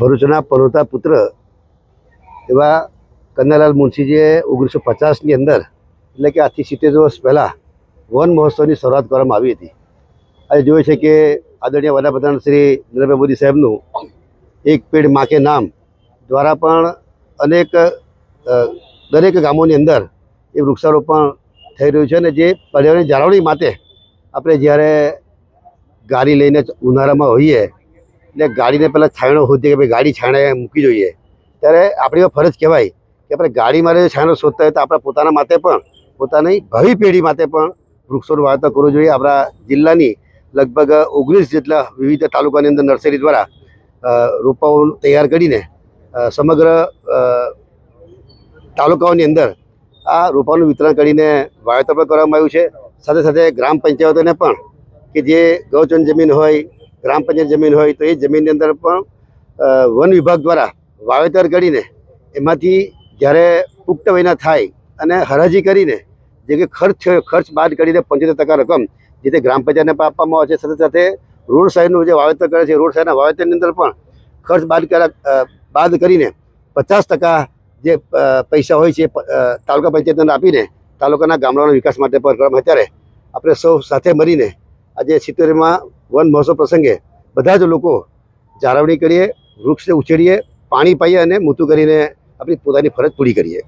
ભરૂચના પનોતા પુત્ર એવા કનૈયાલાલ મુનશીજીએ 1950ની અંદર એટલે કે આજથી 70 વર્ષ પહેલાં વન મહોત્સવની શરૂઆત કરવામાં આવી હતી. આજે જોઈએ છે કે આદરણીય વડાપ્રધાન શ્રી નરેન્દ્ર મોદી સાહેબનું એક પેડ માં કે નામ દ્વારા પણ અનેક દરેક ગામોની અંદર એ વૃક્ષારોપણ થઈ રહ્યું છે. અને જે પર્યાવરણની જાળવણી માટે આપણે જ્યારે ગાડી લઈને ઉનાળામાં હોઈએ એટલે ગાડીને પહેલાં છાંયડો શોધીએ કે ભાઈ ગાડી છાંયડે મૂકી જોઈએ, ત્યારે આપણી ફરજ કહેવાય કે આપણે ગાડીમાં છાંયડો શોધતા હોય તો આપણા પોતાના માટે પણ પોતાની ભાવિ પેઢી માટે પણ વૃક્ષોનું વાવેતર કરવું જોઈએ. આપણા જિલ્લાની લગભગ 19 જેટલા વિવિધ તાલુકાની અંદર નર્સરી દ્વારા રોપાઓ તૈયાર કરીને સમગ્ર તાલુકાઓની અંદર આ રોપાઓનું વિતરણ કરીને વાવેતર પણ કરવામાં આવ્યું છે. સાથે સાથે ગ્રામ પંચાયતોને પણ કે જે ગૌચર જમીન હોય, ગ્રામ પંચાયત જમીન હોય તો એ જમીનની અંદર પણ વન વિભાગ દ્વારા વાવેતર કરીને એમાંથી જ્યારે પુખ્ત વયના થાય અને હરાજી કરીને જે કે ખર્ચ બાદ કરીને 75% રકમ જે તે ગ્રામ પંચાયતને આપવામાં આવે છે. સાથે સાથે રોડ સાઈડનું જે વાવેતર કરે છે, રોડ સાઈડના વાવેતરની અંદર પણ ખર્ચ બાદ કરીને 50% જે પૈસા હોય છે તાલુકા પંચાયતને આપીને તાલુકાના ગામડાઓના વિકાસ માટે પણ કરવામાં. અત્યારે આપણે સૌ સાથે મળીને આજે 70માં વન મહોત્સવ પ્રસંગે બધા જ લોકો જાળવણી કરીએ, વૃક્ષ ઉછેરીએ, પાણી પાઈએ અને મૂતું કરીને આપણી પોતાની ફરજ પૂરી કરીએ.